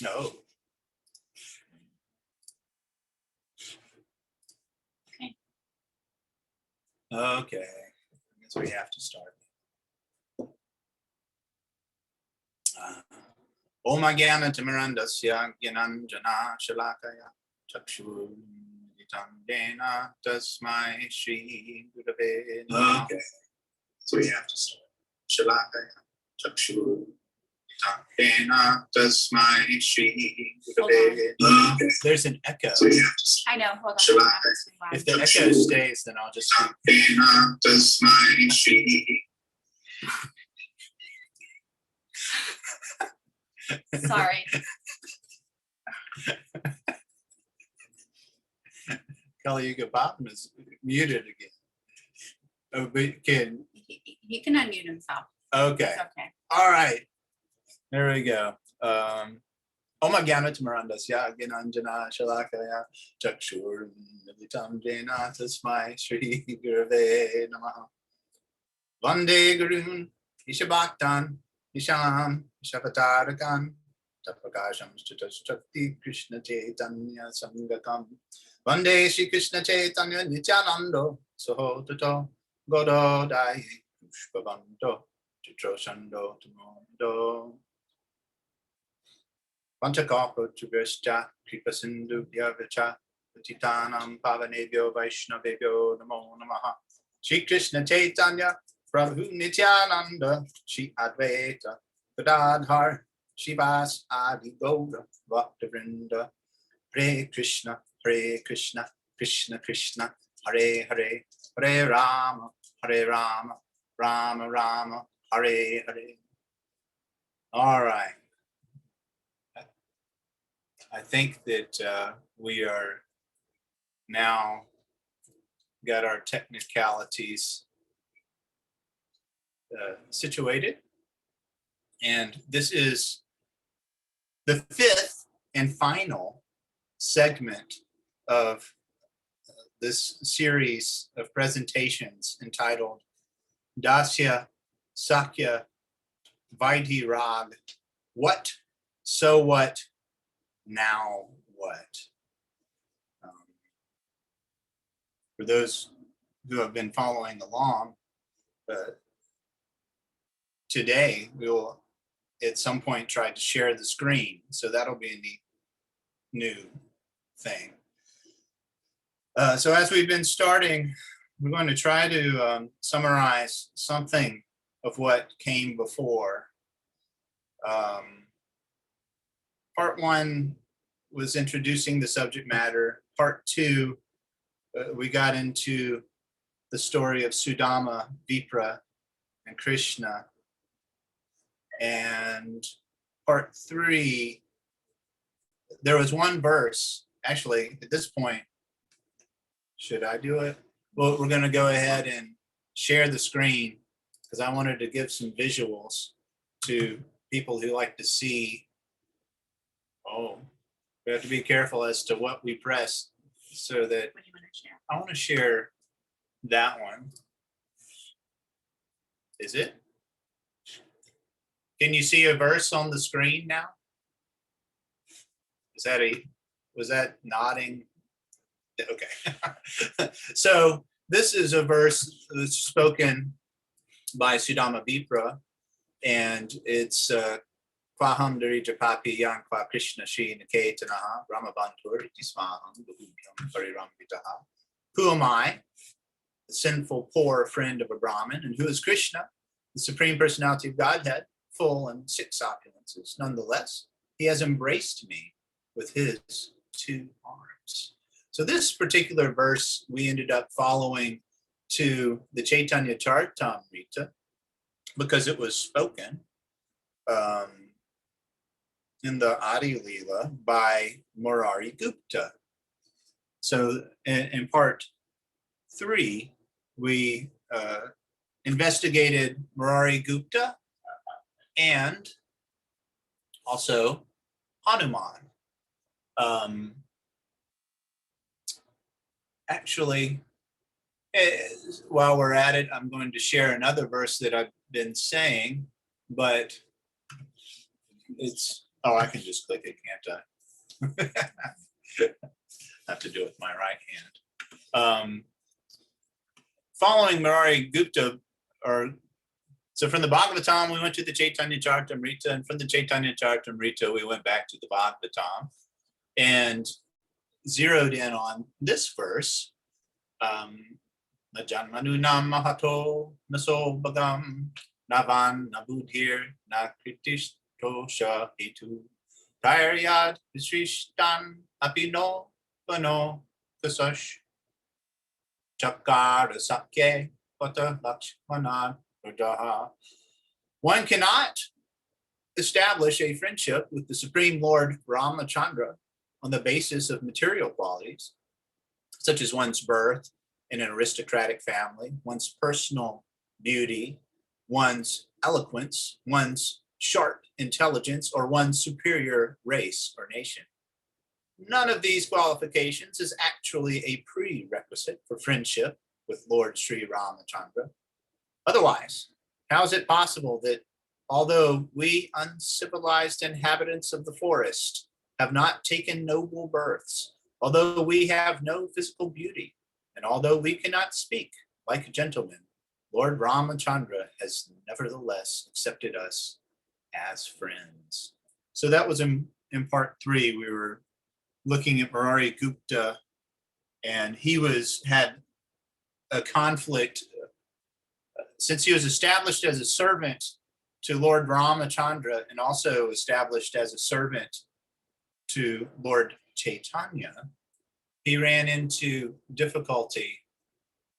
No. Okay. I guess we have to start. Om Agyanatimirandasya Gyananjana Shalakaya Chakshuritam Dena Tasmai Shri Gurave Namaha. Okay. So we have to start. Shalakaya Chakshuritam Dena Tasmai Shri Gurave Namaha. There's an echo. So we have to start. I know, hold on. If the echo stays, then I'll just Sorry. Kali Yuga Bottom is muted again. Oh, but can He can unmute himself. okay. It's okay. All right. There we go. Om Agyanatimirandasya Gyananjana Shalakaya Chakshur Militam Jena Tasmai Shri Gurave Namaha. Vande Gurun Ishabhaktan Isham Ishavatarakan Tapakasham Shakti Krishna Caitanya Sangakam Vande Shri Krishna Caitanya Nityanando Soho Tato Godo Dai Pushpavanto Chitro Shando Tumondo Panchakapa Chubhascha Kripa Sindhu Vyavacha Patitanam Pavanebhyo Vaishnavebhyo Namo Namaha. Shri Krishna Caitanya Prabhu Nityananda Shri Advaita Gadadhar Shivas Adi Gaura Bhakta-vrinda. Hare Krishna Krishna Krishna Hare Hare Hare Rama Rama Rama Hare Hare. All right. I think that we are now got our technicalities situated. And this is the fifth and final segment of this series of presentations entitled Dasya, Sakhya, Vaidhi, Raga. What, so what, now what? For those who have been following along, today we will at some point try to share the screen. So that'll be a neat new thing. So as we've been starting, we're going to try to summarize something of what came before. Part one was introducing the subject matter. Part two, we got into the story of Sudama, Vipra, and Krishna. And part three, there was one verse, actually, at this point, should I do it? Well, we're going to go ahead and share the screen because I wanted to give some visuals to people who like to see. Oh, we have to be careful as to what we press so that What do you want to share? I want to share that one. Is it? Can you see a verse on the screen now? Is that was that nodding? Okay. So this is a verse that's spoken by Sudama Vipra, and it's Kwaham Darija Papi Yang Kwa Krishna Shri Niketanaha Brahmabantur Itismaham Bhubhyam Parirambitaha. Who am I? The sinful poor friend of a Brahmin, and who is Krishna, the Supreme Personality of Godhead, full and six opulences. Nonetheless, he has embraced me with his two arms. So this particular verse, we ended up following to the Chaitanya Charitamrita because it was spoken in the Adi Leela by Murari Gupta. So in part three, we investigated Murari Gupta and also Hanuman. Actually, while we're at it, I'm going to share another verse that I've been saying, but it's Oh, I can just click it, can't I? Have to do it with my right hand. Following Murari Gupta, so from the Bhagavatam, we went to the Chaitanya Charitamrita, and from the Chaitanya Charitamrita, we went back to the Bhagavatam and zeroed in on this verse. Na janmanu nam mahato naso bagam navan nabudhir na kritishto sha hetu prayaryad visrishtan apino pano kasash chakara sakya pata lakshmana rajaha. One cannot establish a friendship with the Supreme Lord Ramachandra on the basis of material qualities, such as one's birth in an aristocratic family, one's personal beauty, one's eloquence, one's sharp intelligence, or one's superior race or nation. None of these qualifications is actually a prerequisite for friendship with Lord Sri Ramachandra. Otherwise, how is it possible that although we uncivilized inhabitants of the forest have not taken noble births, although we have no physical beauty, and although we cannot speak like gentlemen, Lord Ramachandra has nevertheless accepted us as friends? So that was in part 3. We were looking at Murari Gupta, and he had a conflict since he was established as a servant to Lord Ramachandra and also established as a servant to Lord Chaitanya. He ran into difficulty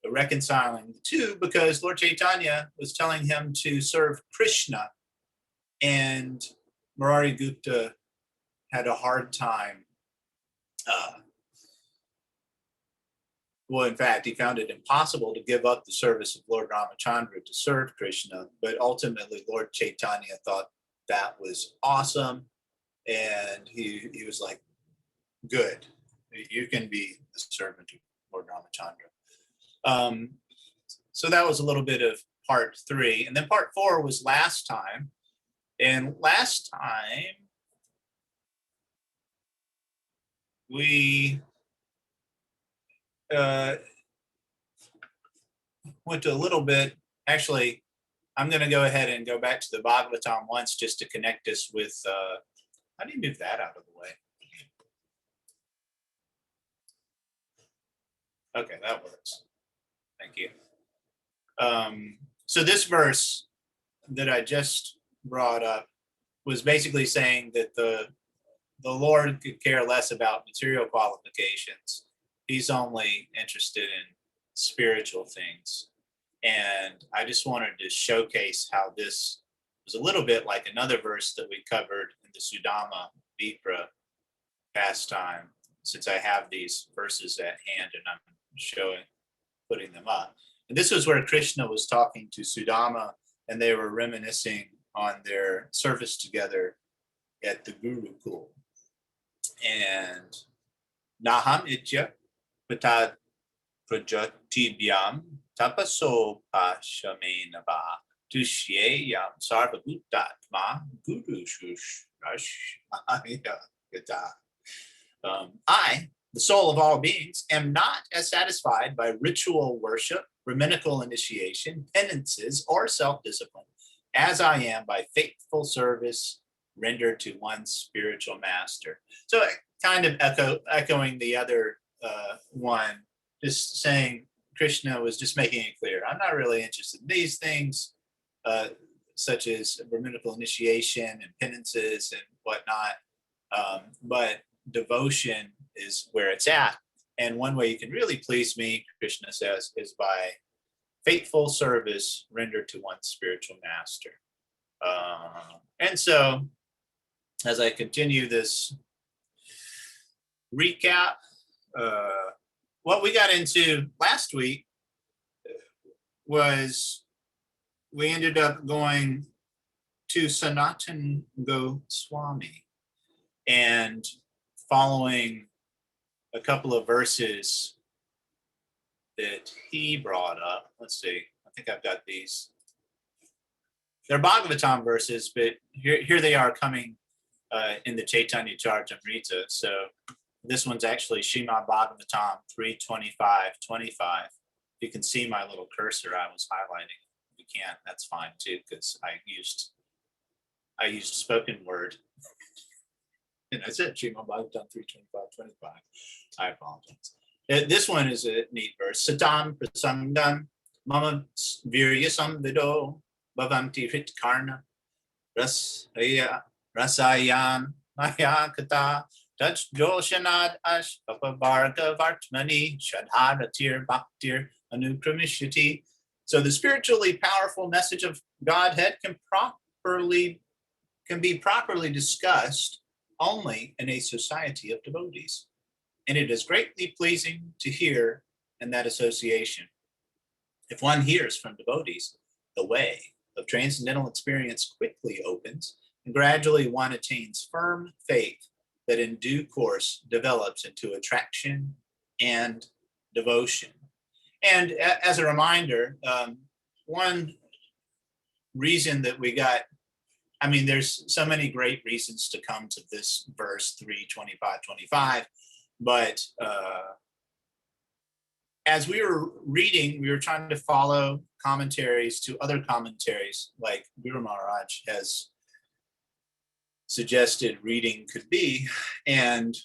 reconciling the two because Lord Chaitanya was telling him to serve Krishna, and Murari Gupta had a hard time. Well, in fact, he found it impossible to give up the service of Lord Ramachandra to serve Krishna, but ultimately Lord Chaitanya thought that was awesome, and he was like, good, you can be the servant of Lord Ramachandra. So that was a little bit of part 3. And then part 4 was last time. And last time, we went to a little bit. Actually, I'm going to go ahead and go back to the Bhagavatam once just to connect us with, how do you move that out of the way? Okay, that works. Thank you. So this verse that I just brought up was basically saying that the Lord could care less about material qualifications. He's only interested in spiritual things. And I just wanted to showcase how this was a little bit like another verse that we covered in the Sudama Vipra pastime, since I have these verses at hand and I'm putting them up. And this was where Krishna was talking to Sudama, and they were reminiscing on their service together at the Gurukul. And Naham Itya Patad Prajatibhyam Tapaso Pashamenava Tushyayam Sarvabhutatma Guru Shushrash I, the soul of all beings, am not as satisfied by ritual worship, brahminical initiation, penances, or self-discipline as I am by faithful service rendered to one spiritual master. So kind of echoing the other one, just saying Krishna was just making it clear, I'm not really interested in these things, such as brahminical initiation and penances and whatnot, but devotion is where it's at. And one way you can really please me, Krishna says, is by faithful service rendered to one spiritual master. And so, as I continue this recap, what we got into last week was we ended up going to Sanatan Goswami and following a couple of verses that he brought up. Let's see, I think I've got these. They're Bhagavatam verses, but here they are coming in the Caitanya Charitamrita. So this one's actually Srimad Bhagavatam 3:25-25. You can see my little cursor I was highlighting. If you can't, that's fine too, because I used spoken word. And I said Srimad Bhagavatam 3:25-25. I apologize. This one is a neat verse. Satam prasangam mama virya samvido bhavanti hritkarna rasayan maya kata touch joshanad ash papavarga vartmani shadharatir bhaktir anukramishati. So the spiritually powerful message of Godhead can be properly discussed only in a society of devotees. And it is greatly pleasing to hear in that association. If one hears from devotees, the way of transcendental experience quickly opens, and gradually one attains firm faith that in due course develops into attraction and devotion. And as a reminder, one reason that we got, I mean, there's so many great reasons to come to this verse 3:25-25, but as we were reading, we were trying to follow commentaries to other commentaries like Guru Maharaj has suggested reading could be. And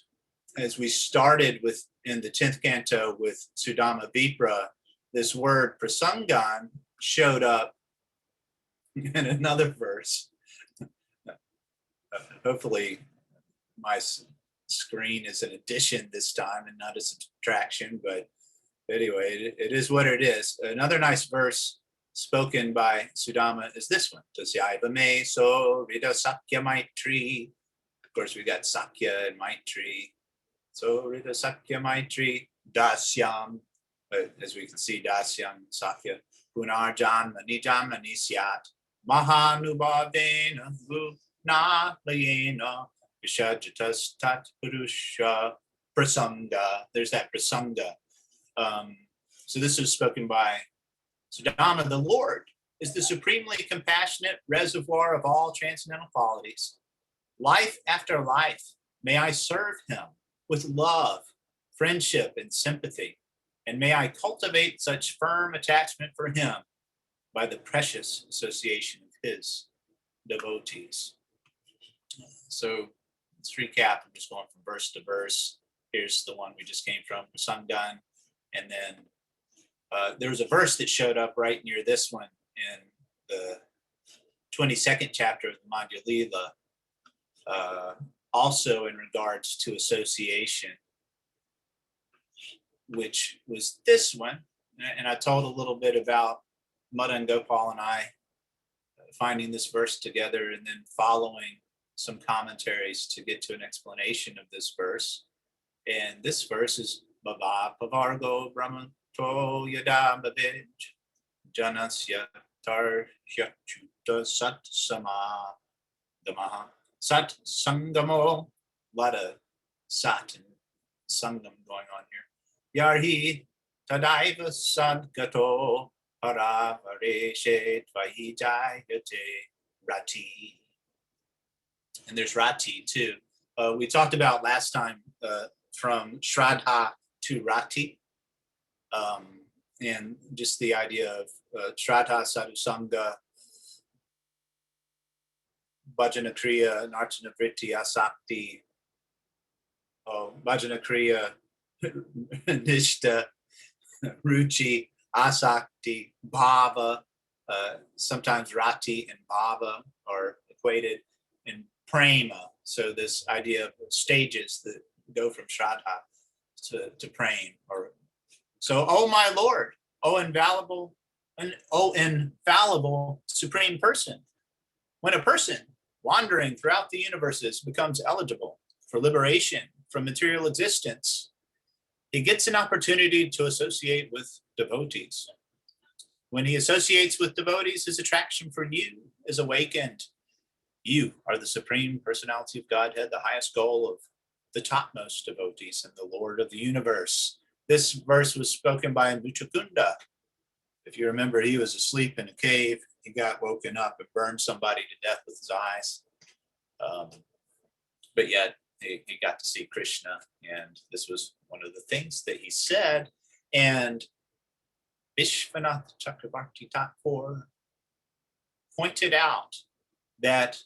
as we started with in the 10th canto with Sudama Vipra, this word prasangan showed up in another verse. Hopefully my screen is an addition this time and not a subtraction, but anyway, it is what it is. Another nice verse spoken by Sudama is this one. Dasyaiva me so rida Sakhya Maitri. Of course, we got Sakhya and Maitri. So rida Sakhya Maitri Dasyam. But as we can see, Dasyam, Sakhya. Punarjan Manijam Manisyat. Mahanubhavena Vuna Layena Vishajatas Tat Purusha Prasanga. There's that Prasanga. So this is spoken by Sudama. The Lord is the supremely compassionate reservoir of all transcendental qualities. Life after life, may I serve him with love, friendship, and sympathy, and may I cultivate such firm attachment for him by the precious association of his devotees. So let's recap. I'm just going from verse to verse. Here's the one we just came from, Prasangan. And then there was a verse that showed up right near this one in the 22nd chapter of the Madhya Lila, also in regards to association, which was this one. And I told a little bit about Madan Gopal and I finding this verse together and then following some commentaries to get to an explanation of this verse. And this verse is Baba Pavargo Brahmanto Yada Babij Janasya Tarhya Chuta Sat Sama Damaha Sat Sangamo. A lot of Sat and Sangam going on here. Yarhi Tadaiva Sadgato Paravareshe Tvahijayate Rati. And there's Rati too. We talked about last time from Shraddha to Rati, and just the idea of Shraddha, Sadhusanga, Bhajana Kriya, Nartana Vritti, Asakti, Bhajana Kriya, Nishta, Ruchi, Asakti, Bhava, sometimes Rati and Bhava are equated, and Prema. So this idea of stages that go from Shraddha to Prema. So, oh my Lord, oh infallible Supreme Person. When a person wandering throughout the universes becomes eligible for liberation from material existence, he gets an opportunity to associate with devotees. When he associates with devotees, his attraction for you is awakened. You are the Supreme Personality of Godhead, the highest goal of the topmost devotees and the Lord of the universe. This verse was spoken by Muchukunda. If you remember, he was asleep in a cave. He got woken up and burned somebody to death with his eyes. but yet he got to see Krishna, and this was one of the things that he said. And Vishwanath Chakravarti Thakur pointed out that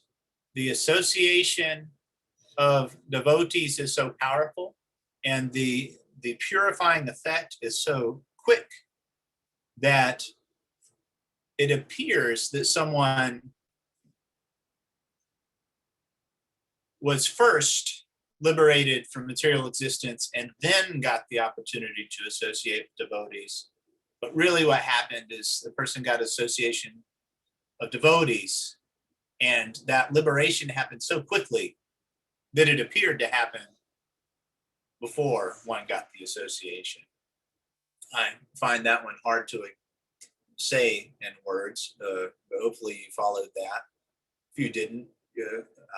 the association of devotees is so powerful, and the purifying effect is so quick that it appears that someone was first liberated from material existence and then got the opportunity to associate with devotees. But really what happened is the person got association of devotees, and that liberation happened so quickly that it appeared to happen before one got the association. I find that one hard to say in words, but hopefully you followed that. If you didn't,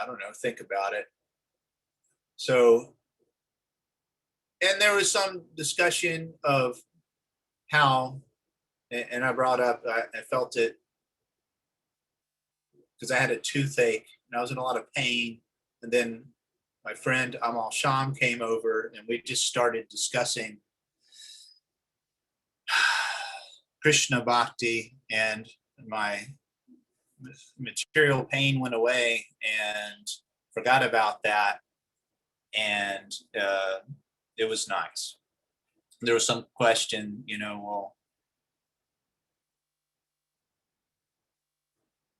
I don't know, think about it. So, and there was some discussion of how, and I brought up, I felt it because I had a toothache and I was in a lot of pain. And then my friend Amal Sham came over and we just started discussing Krishna Bhakti, and my material pain went away and forgot about that. And it was nice. There was some question, well,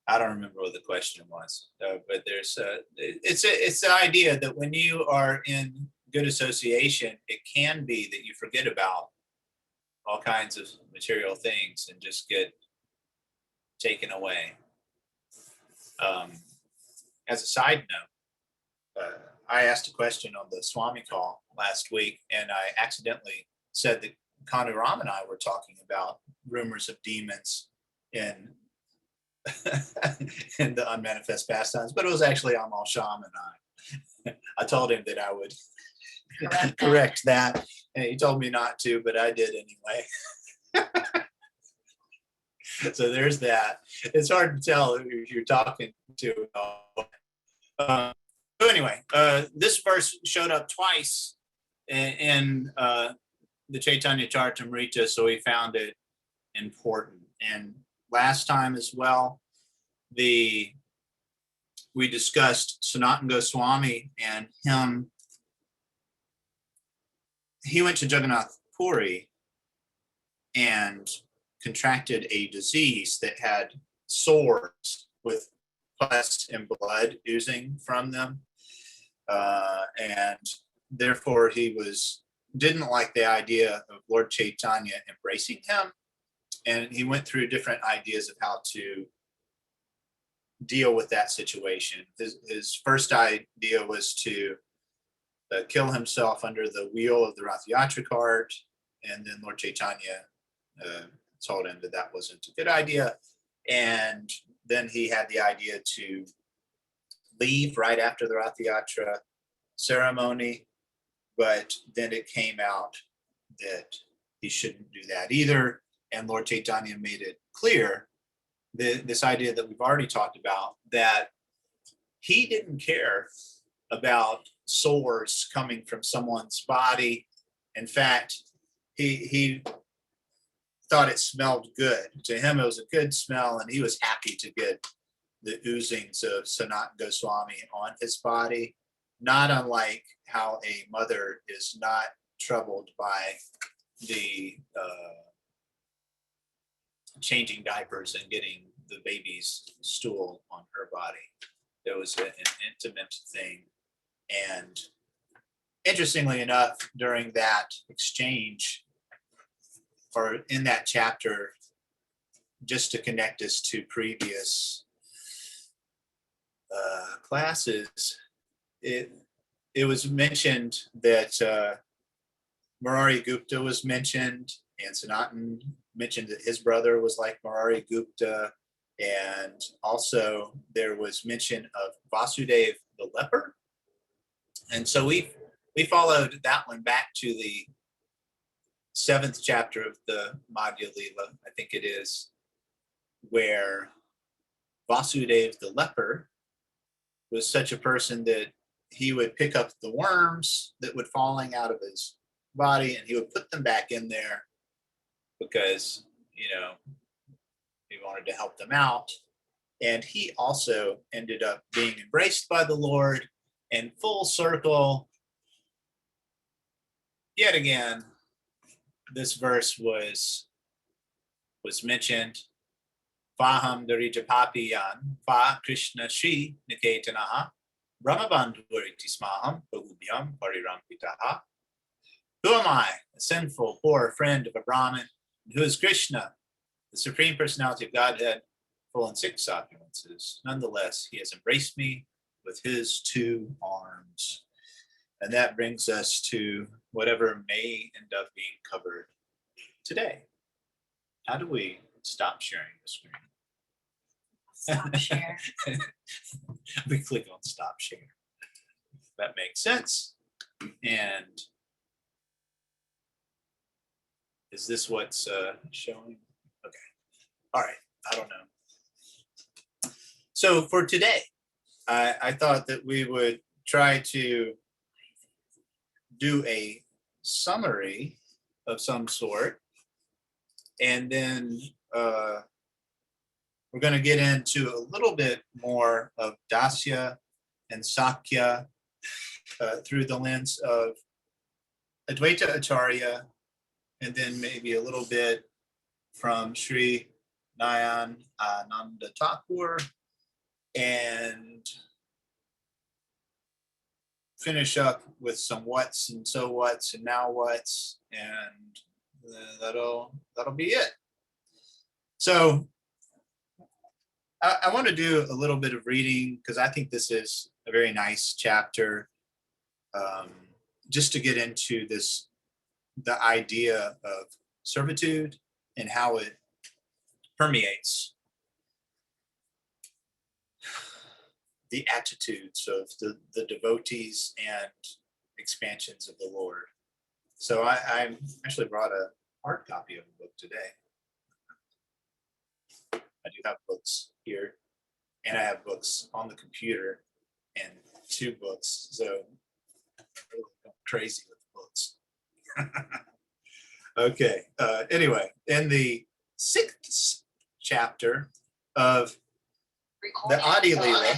I don't remember what the question was, but there's it's the idea that when you are in good association, it can be that you forget about all kinds of material things and just get taken away. As a side note, I asked a question on the Swami call last week, and I accidentally said that Kanu Ram and I were talking about rumors of demons in in the unmanifest pastimes, but it was actually Amal Sham and I. I told him that I would correct that, and he told me not to, but I did anyway. So there's that. It's hard to tell who you're talking to. So anyway, this verse showed up twice in the Chaitanya Charitamrita, so we found it important. And last time as well, we discussed Sanatana Goswami and him. He went to Jagannath Puri and contracted a disease that had sores with pus and blood oozing from them. And therefore he didn't like the idea of Lord Chaitanya embracing him. And he went through different ideas of how to deal with that situation. His first idea was to kill himself under the wheel of the Rath Yatra cart. And then Lord Chaitanya told him that wasn't a good idea. And then he had the idea to leave right after the Rath Yatra ceremony. But then it came out that he shouldn't do that either. And Lord Chaitanya made it clear this idea that we've already talked about, that he didn't care about sores coming from someone's body. In fact, he thought it smelled good. To him, it was a good smell, and he was happy to get the oozings of Sanatana Goswami on his body, not unlike how a mother is not troubled by the changing diapers and getting the baby's stool on her body. It was an intimate thing. And interestingly enough, during that exchange, or in that chapter, just to connect us to previous classes, it was mentioned that Murari Gupta was mentioned, and Sanatan mentioned that his brother was like Murari Gupta, and also there was mention of Vasudev the leper. And so we followed that one back to the 7th chapter of the Madhya Lila, I think it is, where Vasudev the leper was such a person that he would pick up the worms that would falling out of his body, and he would put them back in there because, he wanted to help them out. And he also ended up being embraced by the Lord, and full circle, yet again, this verse was mentioned. Faham Darijapapi yan, Fa Krishna Shri Niketanaha, Brahmabandhuriti Smaham, Bahubhyam Parirampitaha. Who am I, a sinful, poor friend of a Brahmin, and who is Krishna, the Supreme Personality of Godhead, full in 6 opulences? Nonetheless, he has embraced me with his 2 arms. And that brings us to whatever may end up being covered today. How do we stop sharing the screen? Stop share. We click on stop share. That makes sense. And is this what's showing? Okay. All right. I don't know. So for today, I thought that we would try to do a summary of some sort, and then we're going to get into a little bit more of Dasya and Sakhya through the lens of Advaita Acharya, and then maybe a little bit from Sri Nayan Ananda Thakur, and finish up with some what's and so what's and now what's, and that'll be it. So I want to do a little bit of reading because I think this is a very nice chapter, just to get into the idea of servitude and how it permeates the attitudes of the devotees and expansions of the Lord. So I actually brought a hard copy of the book today. I do have books here, and I have books on the computer and 2 books. So I'm really going crazy with books. Okay. Anyway, in the 6th chapter of the Adi Lila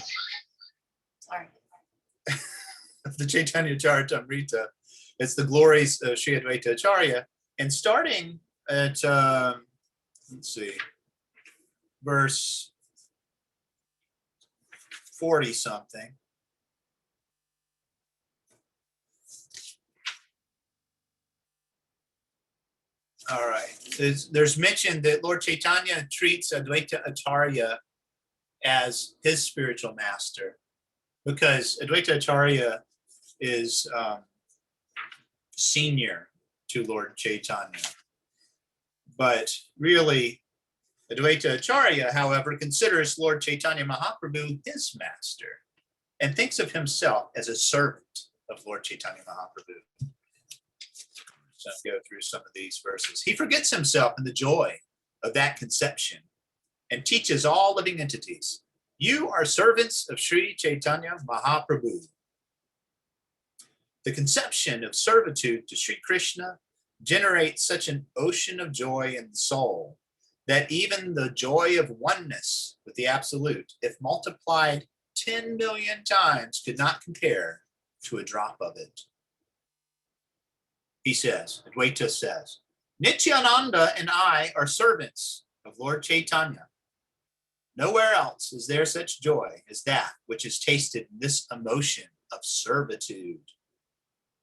of the Chaitanya Charitamrita, it's the glories of Sri Advaita Acharya, and starting at let's see, verse 40 something. All right. There's mention that Lord Chaitanya treats Advaita Acharya as his spiritual master, because Advaita Acharya is senior to Lord Chaitanya. But really, Advaita Acharya, however, considers Lord Chaitanya Mahaprabhu his master and thinks of himself as a servant of Lord Chaitanya Mahaprabhu. So I'll go through some of these verses. He forgets himself in the joy of that conception and teaches all living entities, you are servants of Sri Chaitanya Mahaprabhu. The conception of servitude to Sri Krishna generates such an ocean of joy in the soul that even the joy of oneness with the Absolute, if multiplied 10 million times, could not compare to a drop of it. He says, Advaita says, Nityananda and I are servants of Lord Chaitanya. Nowhere else is there such joy as that which is tasted in this emotion of servitude.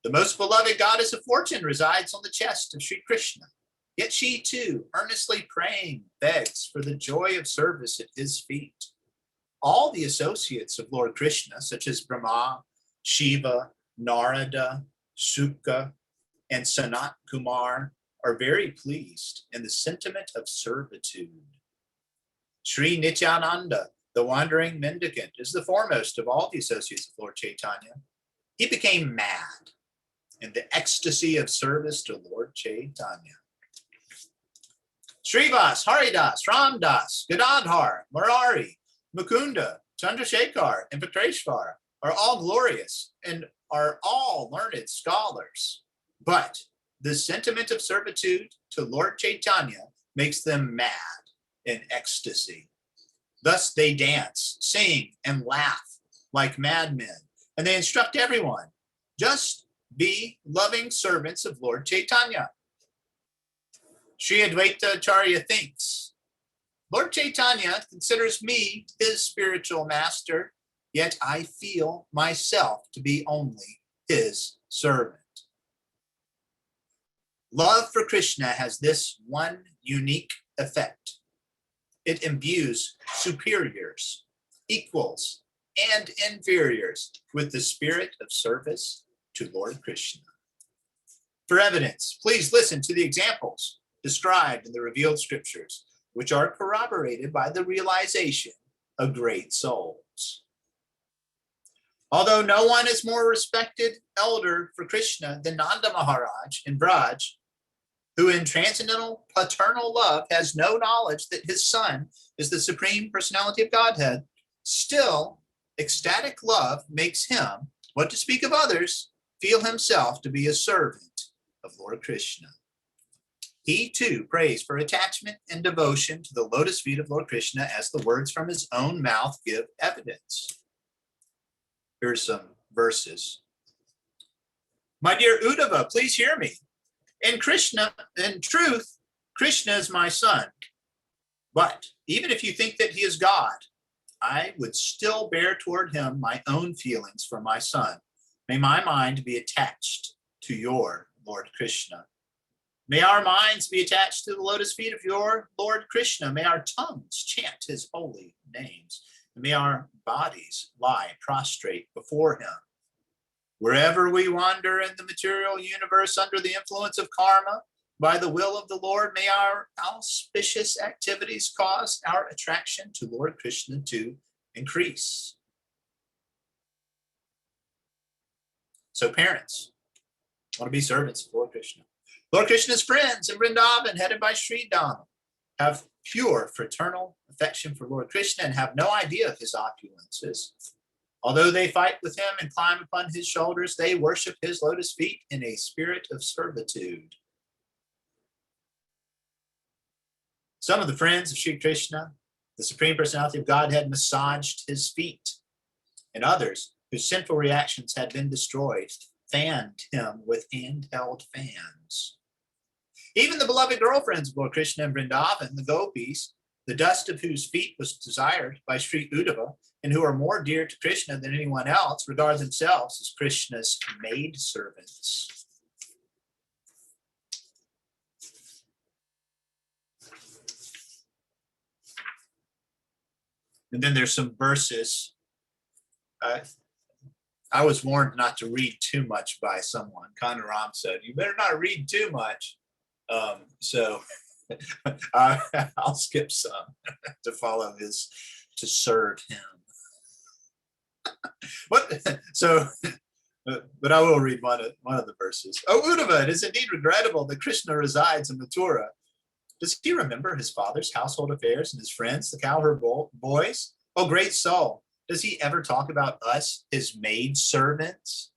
The most beloved goddess of fortune resides on the chest of Sri Krishna, yet she too, earnestly praying, begs for the joy of service at his feet. All the associates of Lord Krishna, such as Brahma, Shiva, Narada, Sukha, and Sanat Kumar, are very pleased in the sentiment of servitude. Sri Nityananda, the wandering mendicant, is the foremost of all the associates of Lord Chaitanya. He became mad in the ecstasy of service to Lord Chaitanya. Srivas, Haridas, Ramdas, Gadadhar, Murari, Mukunda, Chandrasekhar, and Vikreshwar are all glorious and are all learned scholars. But the sentiment of servitude to Lord Caitanya makes them mad in ecstasy. Thus they dance, sing, and laugh like madmen, and they instruct everyone, just be loving servants of Lord Caitanya. Sri Advaita Acharya thinks, Lord Caitanya considers me his spiritual master, yet I feel myself to be only his servant. Love for Krishna has this one unique effect. It imbues superiors, equals, and inferiors with the spirit of service to Lord Krishna. For evidence, please listen to the examples described in the revealed scriptures, which are corroborated by the realization of great souls. Although no one is more respected elder for Krishna than Nanda Maharaj in Braj, who in transcendental paternal love has no knowledge that his son is the Supreme Personality of Godhead, still ecstatic love makes him, what to speak of others, feel himself to be a servant of Lord Krishna. He too prays for attachment and devotion to the lotus feet of Lord Krishna, as the words from his own mouth give evidence. Here's some verses. My dear Uddhava, please hear me. In truth, Krishna is my son. But even if you think that he is God, I would still bear toward him my own feelings for my son. May my mind be attached to your Lord Krishna. May our minds be attached to the lotus feet of your Lord Krishna. May our tongues chant his holy names. And may our bodies lie prostrate before him. Wherever we wander in the material universe under the influence of karma, by the will of the Lord, may our auspicious activities cause our attraction to Lord Krishna to increase. So parents want to be servants of Lord Krishna. Lord Krishna's friends in Vrindavan, headed by Sri Dhamma, have pure fraternal affection for Lord Krishna and have no idea of his opulences. Although they fight with him and climb upon his shoulders, they worship his lotus feet in a spirit of servitude. Some of the friends of Sri Krishna, the Supreme Personality of Godhead, massaged his feet, and others, whose sinful reactions had been destroyed, fanned him with handheld fans. Even the beloved girlfriends of Lord Krishna in Vrindavan, the gopis, the dust of whose feet was desired by Sri Uddhava, and who are more dear to Krishna than anyone else, regard themselves as Krishna's maidservants. And then there's some verses. I was warned not to read too much by someone. Kanaram said, you better not read too much. So I'll skip some to follow his, to serve him. But I will read one of the verses. Oh, Uddhava, it is indeed regrettable that Krishna resides in Mathura. Does he remember his father's household affairs and his friends, the cowherd boys? Oh, great soul, does he ever talk about us, his maid servants?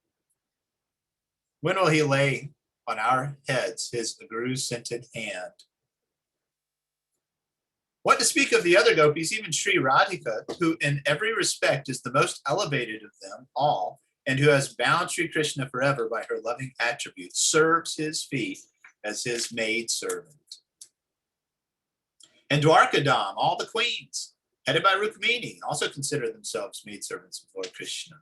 When will he lay on our heads his agru-scented hand? What to speak of the other gopis, even Sri Radhika, who in every respect is the most elevated of them all, and who has bound Sri Krishna forever by her loving attributes, serves his feet as his maid servant. And Dwarkadam, all the queens, headed by Rukmini, also consider themselves maidservants of Lord Krishna.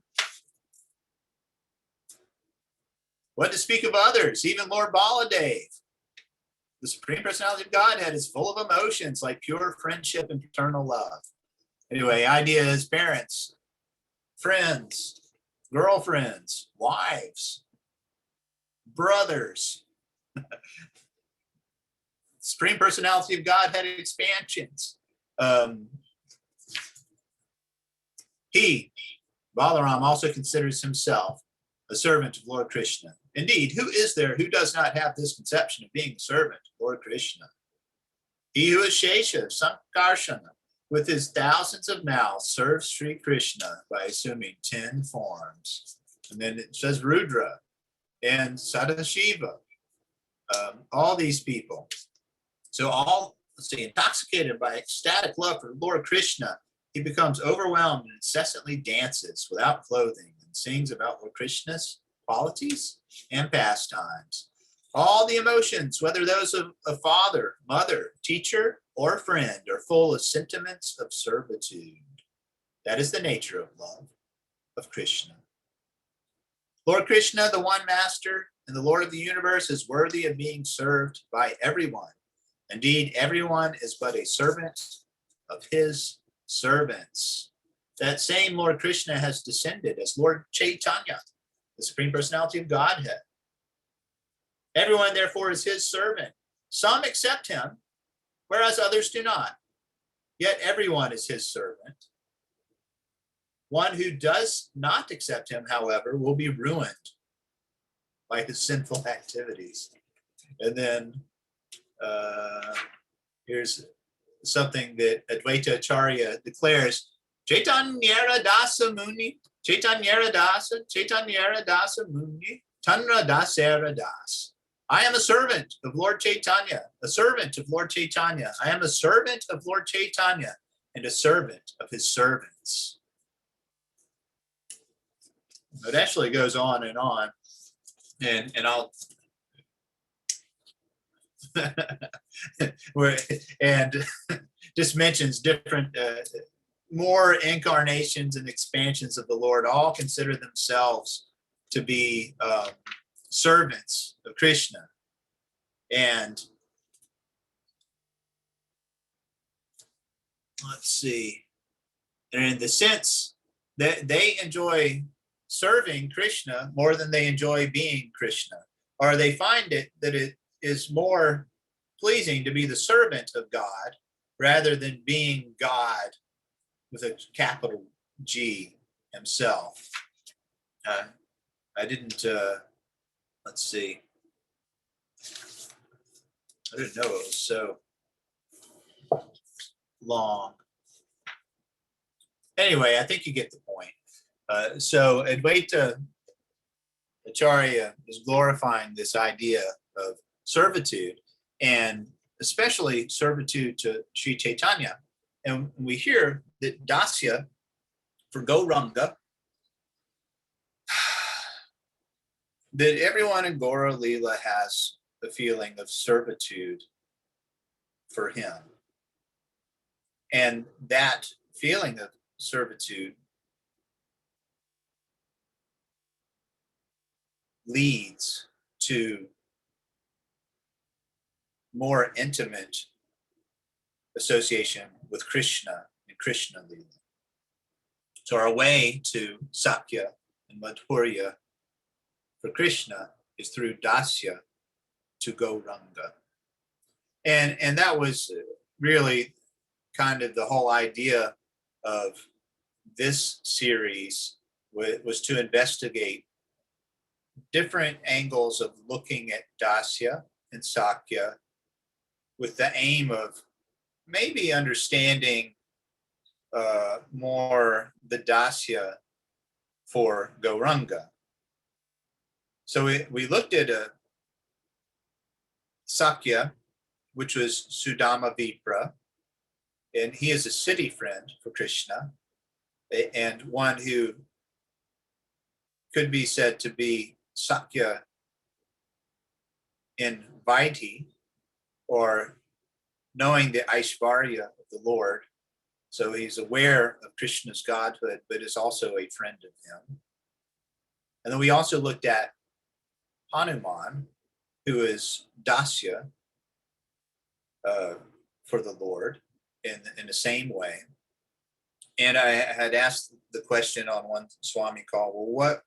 What to speak of others, even Lord Baladev. The Supreme Personality of Godhead is full of emotions like pure friendship and paternal love. Anyway, idea is parents, friends, girlfriends, wives, brothers, Supreme Personality of Godhead expansions. He, Balaram, also considers himself a servant of Lord Krishna. Indeed, who is there who does not have this conception of being a servant of Lord Krishna? He who is Shesha, Sankarshana, with his thousands of mouths, serves Sri Krishna by assuming 10 forms. And then it says Rudra and Sadashiva, all these people. So all, let's see, intoxicated by ecstatic love for Lord Krishna, he becomes overwhelmed and incessantly dances without clothing and sings about Lord Krishna's qualities and pastimes. All the emotions, whether those of a father, mother, teacher, or friend, are full of sentiments of servitude. That is the nature of love of Krishna. Lord Krishna, the one master and the Lord of the universe, is worthy of being served by everyone. Indeed, everyone is but a servant of his servants. That same Lord Krishna has descended as Lord Caitanya, the Supreme Personality of Godhead. Everyone, therefore, is his servant. Some accept him, whereas others do not. Yet everyone is his servant. One who does not accept him, however, will be ruined by his sinful activities. And then here's something that Advaita Acharya declares: Chaitanyara Dasa Muni, Chaitanyara Dasa Muni, Tanra Dasera Das. I am a servant of Lord Chaitanya, a servant of Lord Chaitanya. I am a servant of Lord Chaitanya and a servant of his servants. It actually goes on, and I'll and just mentions different more incarnations and expansions of the Lord. All consider themselves to be servants of Krishna, and let's see, and in the sense that they enjoy serving Krishna more than they enjoy being Krishna, or they find it that it is more pleasing to be the servant of God rather than being God with a capital G himself. I didn't, let's see, I didn't know it was so long. Anyway, I think you get the point. So Advaita Acharya is glorifying this idea of servitude, and especially servitude to Sri Chaitanya. And we hear that Dasya for Gauranga, that everyone in Gaura Leela has the feeling of servitude for him. And that feeling of servitude leads to more intimate association with Krishna and Krishna Leela. So our way to Sakhya and Madhurya for Krishna is through Dasya to Gauranga. And that was really kind of the whole idea of this series, was to investigate different angles of looking at Dasya and Sakhya with the aim of maybe understanding more the Dasya for Gauranga. So we looked at a Sakhya, which was Sudama Vipra, and he is a city friend for Krishna, and one who could be said to be Sakhya in Vaidhi, or knowing the Aishvarya of the Lord. So he's aware of Krishna's godhood, but is also a friend of him. And then we also looked at Hanuman, who is Dasya for the Lord in the same way. And I had asked the question on one Swami call, well,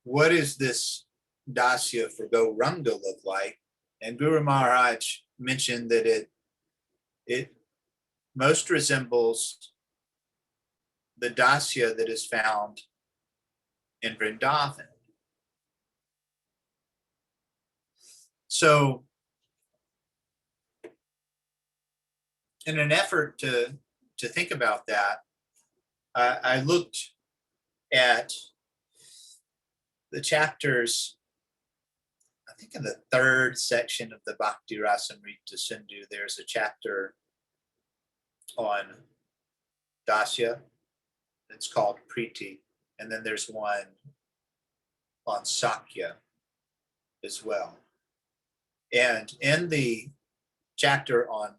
what is this Dasya for Gauranga look like? And Guru Maharaj mentioned that it most resembles the Dasya that is found in Vrindavan. So in an effort to think about that, I looked at the chapters. I think in the third section of the Bhakti-rasamrta-sindhu, there's a chapter on Dasya. It's called Priti. And then there's one on Sakhya as well. And in the chapter on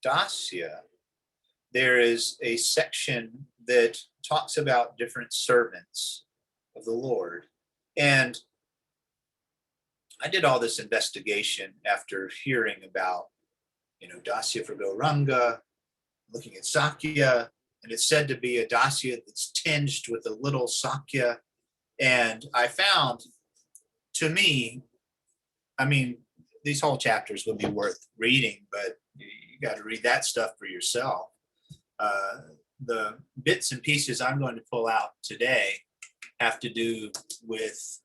Dasya, there is a section that talks about different servants of the Lord. And I did all this investigation after hearing about, Dasya for Gauranga, looking at Sakhya, and it's said to be a Dasya that's tinged with a little Sakhya. And I found, to me, these whole chapters would be worth reading, but you got to read that stuff for yourself. The bits and pieces I'm going to pull out today have to do with,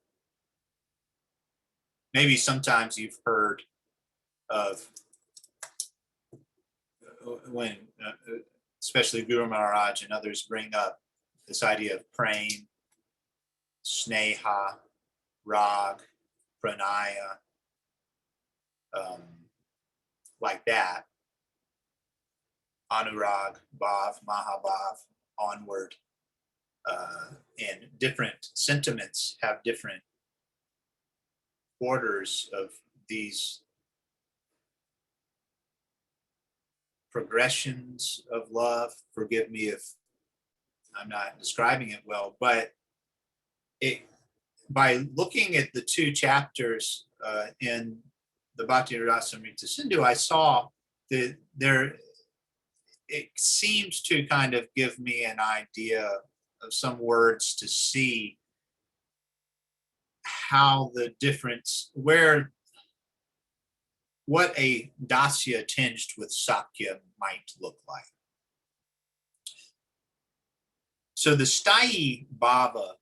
maybe sometimes you've heard of when, especially Guru Maharaj and others bring up this idea of praying, sneha, rag, pranaya, like that. Anurag, bhav, mahabhav, onward. And different sentiments have different orders of these progressions of love. Forgive me if I'm not describing it well, but by looking at the two chapters in the Bhakti-rasamrta-sindhu, I saw that it seems to kind of give me an idea of some words to see how the difference, what a Dasya tinged with Sakhya might look like. So the Sthayi Bhava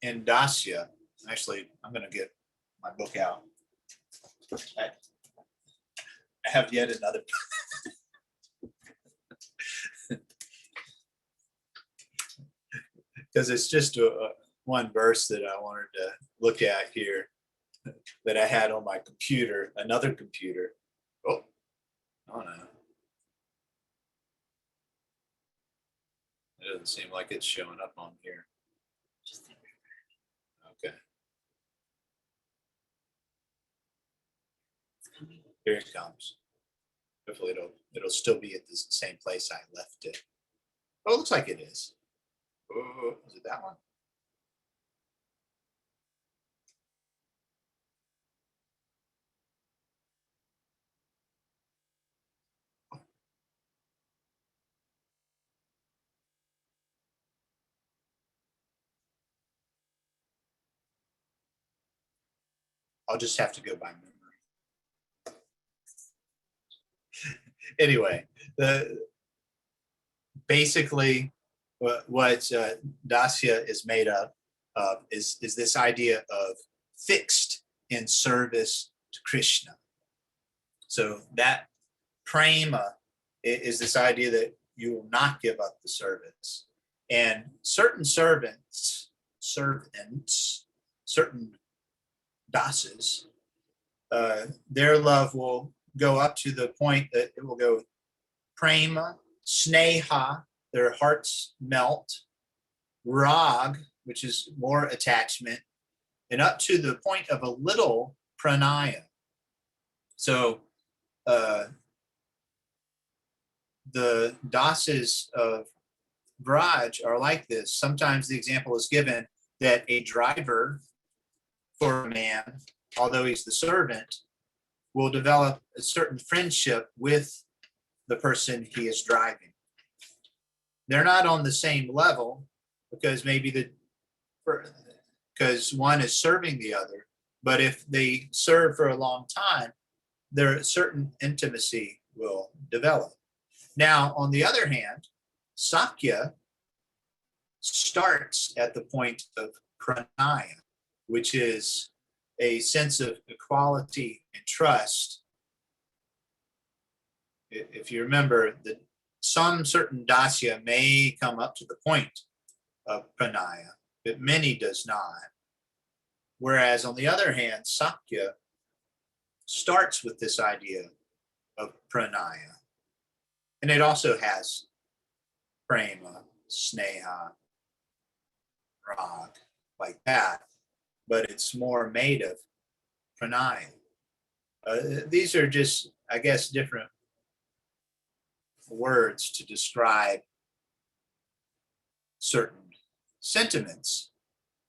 in Dasya, actually, I'm going to get my book out. I have yet another. Because it's just one verse that I wanted to look at here that I had on my computer, another computer. Oh no. It doesn't seem like it's showing up on here. Okay. Here it comes. Hopefully it'll still be at the same place I left it. Oh, it looks like it is. Oh, is it that one? I'll just have to go by memory. Anyway, basically what Dasya is made up of is this idea of fixed in service to Krishna. So that prema is this idea that you will not give up the service. And certain servants, certain dasas, their love will go up to the point that it will go prema, sneha, their hearts melt, rag, which is more attachment, and up to the point of a little pranaya. So the dasas of Braj are like this. Sometimes the example is given that a driver for a man, although he's the servant, will develop a certain friendship with the person he is driving. They're not on the same level because because one is serving the other, but if they serve for a long time, there a certain intimacy will develop. Now, on the other hand, Sakhya starts at the point of pranaya, which is a sense of equality and trust if you remember, that some certain Dasya may come up to the point of pranaya, but many does not. Whereas on the other hand, Sakhya starts with this idea of pranaya. And it also has prema, sneha, rag, like that, but it's more made of pranaya. These are just, I guess, different words to describe certain sentiments.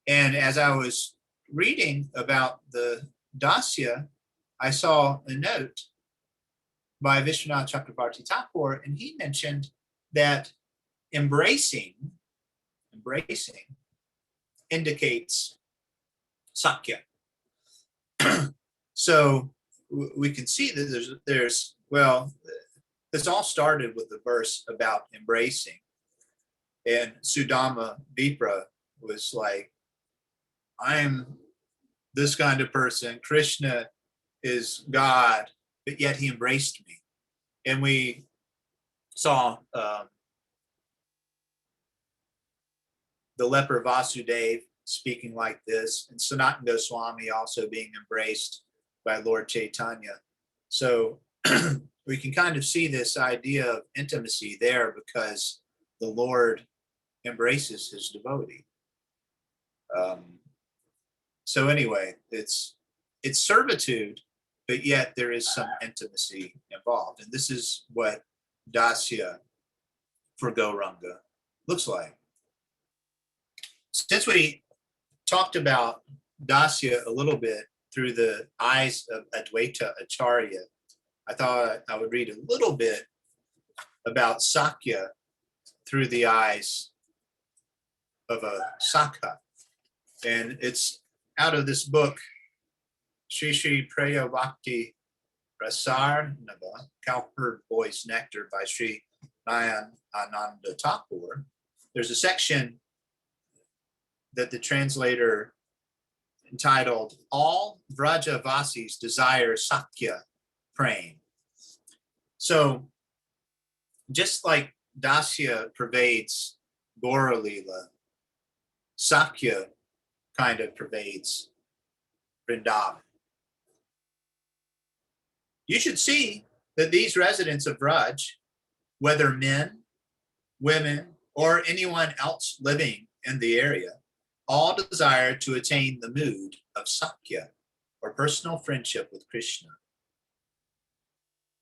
And as I was reading about the Dasya, I saw a note by Vishwanath Chakravarti Thakur, and he mentioned that embracing indicates Sakhya. So we can see that there's well, this all started with the verse about embracing. And Sudama Vipra was like, I'm this kind of person. Krishna is God, but yet he embraced me. And we saw the leper Vasudev speaking like this, and Sanatana Goswami also being embraced by Lord Chaitanya. So we can kind of see this idea of intimacy there because the Lord embraces his devotee. So anyway, it's servitude, but yet there is some intimacy involved. And this is what Dasya for Gauranga looks like. Since we talked about Dasya a little bit through the eyes of Advaita Acharya, I thought I would read a little bit about Sakhya through the eyes of a Sakhya. And it's out of this book, Shri Shri Preya Bhakti-rasamrta-sindhu, Cowherd Boy's Nectar by Sri Nayan Ananda Thakur. There's a section that the translator entitled, All Vrajavasis Desire Sakhya Praying. So just like Dasya pervades Gaura Lila, Sakhya kind of pervades Vrindavan. You should see that these residents of Vraj, whether men, women, or anyone else living in the area, all desire to attain the mood of Sakhya, or personal friendship with Krishna.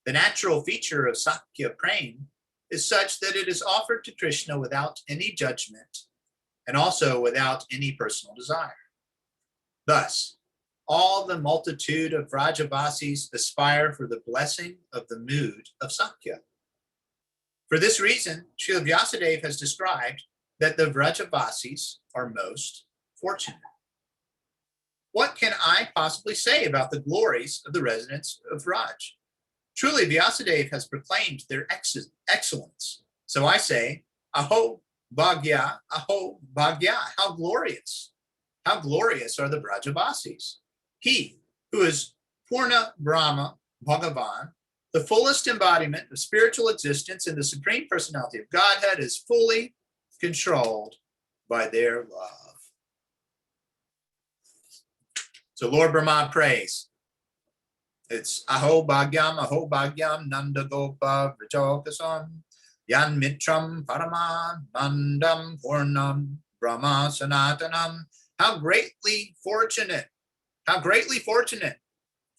The natural feature of Sakhya praying is such that it is offered to Krishna without any judgment and also without any personal desire. Thus, all the multitude of Vrajavasis aspire for the blessing of the mood of Sakhya. For this reason, Srila Vyasadeva has described that the Vrajavasis are most fortunate. What can I possibly say about the glories of the residents of Vraj? Truly, Vyasadeva has proclaimed their excellence. So I say, Aho Bhagya, Aho Bhagya, how glorious are the Vrajavasis. He who is Purna Brahma Bhagavan, the fullest embodiment of spiritual existence in the Supreme Personality of Godhead, is fully controlled by their love. So Lord Brahma prays. It's Aho Bhagyam, Nanda Gopa Vrajokasam, Yan Mitram Paraman, Mandam Purnam, Brahma Sanatanam. How greatly fortunate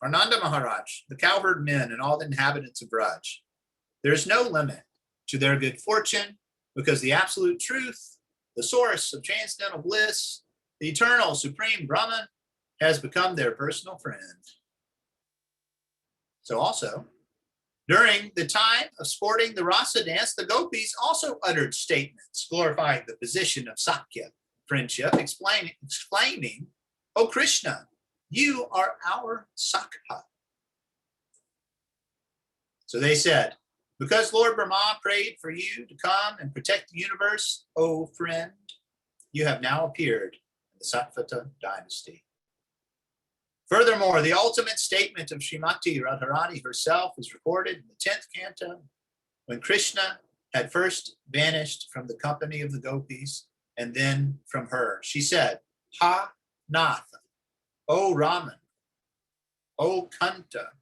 are Nanda Maharaj, the cowherd men, and all the inhabitants of Braj. There is no limit to their good fortune, because the absolute truth, the source of transcendental bliss, the eternal supreme Brahman, has become their personal friend. So also, during the time of sporting the rasa dance, the gopis also uttered statements glorifying the position of Sakhya friendship, exclaiming, "O Krishna, you are our Sakhya." So they said, because Lord Brahma prayed for you to come and protect the universe, O friend, you have now appeared in the Satvata dynasty. Furthermore, the ultimate statement of Srimati Radharani herself is recorded in the 10th canto, when Krishna had first vanished from the company of the gopis and then from her. She said, "Ha Nath, O Raman, O Kanta,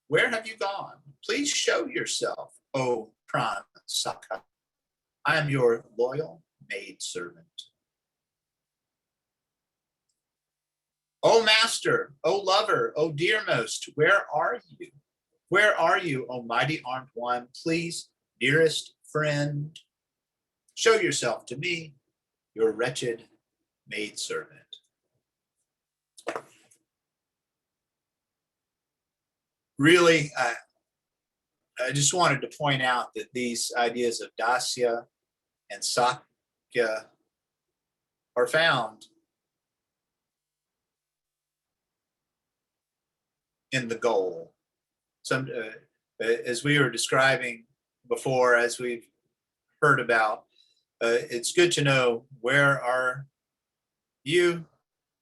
where have you gone? Please show yourself, O Prana Sakhya. I am your loyal maidservant." "O master, O lover, O dearmost, where are you? Where are you, O mighty armed one? Please, dearest friend, show yourself to me, your wretched maidservant." Really, I just wanted to point out that these ideas of Dasya and Sakhya are found in the goal. As we were describing before, as we've heard about, it's good to know, where are you,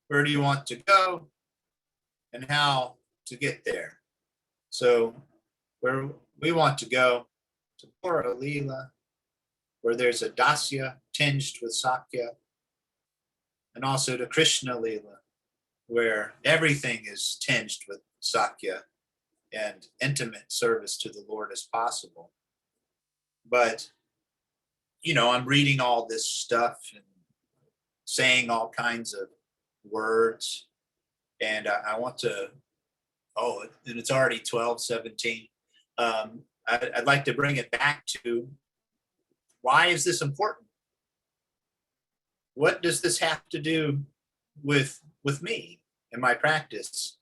where do you want to go, and how to get there. So where we want to go, to Pura Lila, where there's a Dasya tinged with Sakhya, and also to Krishna Lila, where everything is tinged with Sakhya and intimate service to the Lord as possible. But, I'm reading all this stuff and saying all kinds of words, and I want to, and it's already 12:17. I'd like to bring it back to, why is this important? What does this have to do with me and my practice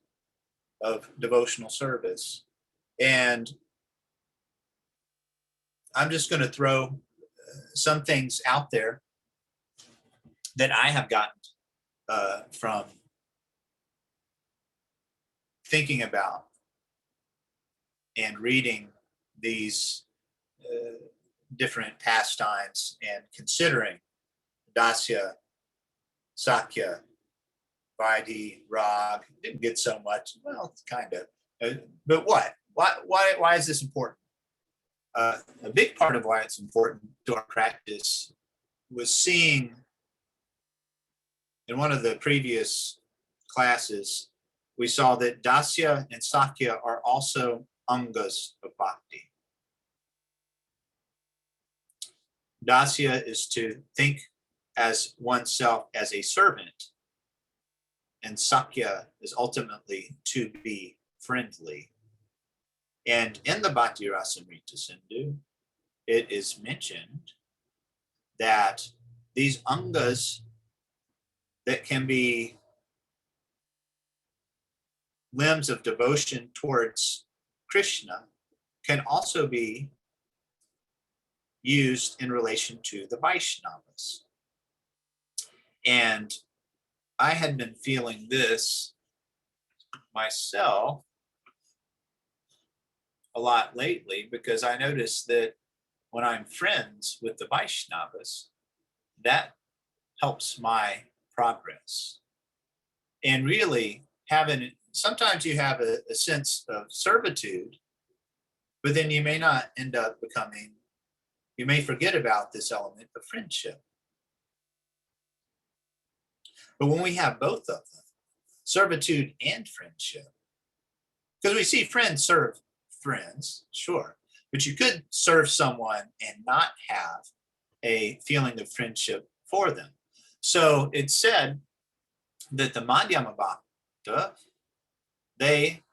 of devotional service? And I'm just going to throw some things out there that I have gotten from thinking about and reading these different pastimes and considering Dasya, Sakhya, Vaidhi, Raga. Didn't get so much. Well, kind of. But what? Why is this important? A big part of why it's important to our practice was seeing in one of the previous classes, we saw that Dasya and Sakhya are also angas of bhakti. Dasya is to think as oneself as a servant, and Sakhya is ultimately to be friendly. And in the Bhakti-rasamrta-sindhu, it is mentioned that these angas that can be limbs of devotion towards Krishna can also be used in relation to the Vaishnavas. And I had been feeling this myself a lot lately, because I noticed that when I'm friends with the Vaishnavas, that helps my progress. And really sometimes you have a sense of servitude, but then you may not end up you may forget about this element of friendship. But when we have both of them, servitude and friendship, because we see friends serve friends, sure, but you could serve someone and not have a feeling of friendship for them. So it's said that the Madhyama Bhakta, they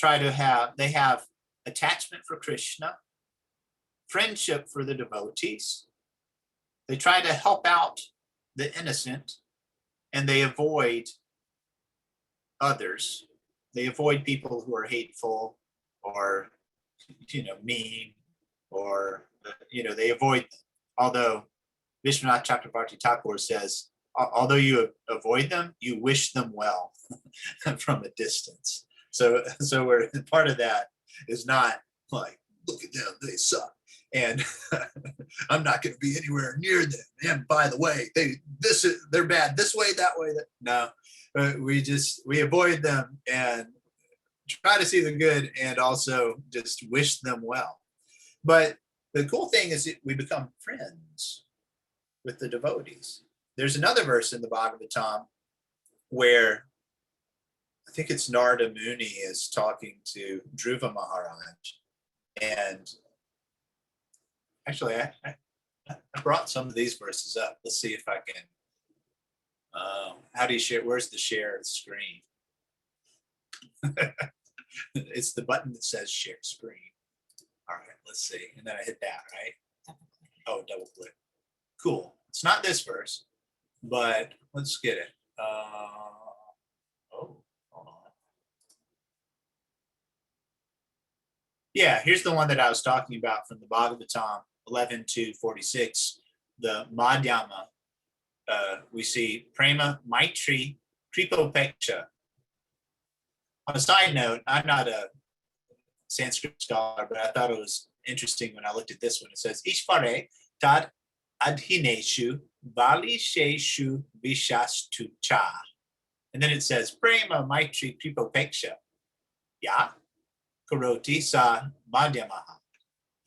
have attachment for Krishna, friendship for the devotees. They try to help out the innocent, and they avoid others. They avoid people who are hateful or, mean, or, they avoid them. Although Vishwanath Chakrabarti Thakur says, although you avoid them, you wish them well from a distance. So we're part of that is not like look at them, they suck. And I'm not going to be anywhere near them. And by the way, they're bad this way, that way. No, we avoid them and try to see the good and also just wish them well. But the cool thing is that we become friends with the devotees. There's another verse in the Bhagavatam where I think it's Narada Muni is talking to Dhruva Maharaj. And actually, I brought some of these verses up. Let's see if I can. How do you share? Where's the share screen? It's the button that says share screen. All right, let's see. And then I hit that, right? Oh, double click. Cool. It's not this verse, but let's get it. Hold on. Yeah, here's the one that I was talking about from the Bhagavatam 11:2-46, the Madhyama. We see Prema, Maitri, Kripopeksha. On a side note, I'm not a Sanskrit scholar, but I thought it was interesting when I looked at this one. It says, Ishvare tad adhineshu valisheshu vishastu cha. And then it says, Prema, Maitri, Kripopeksha. Ya, Karoti sa Madhyamaha.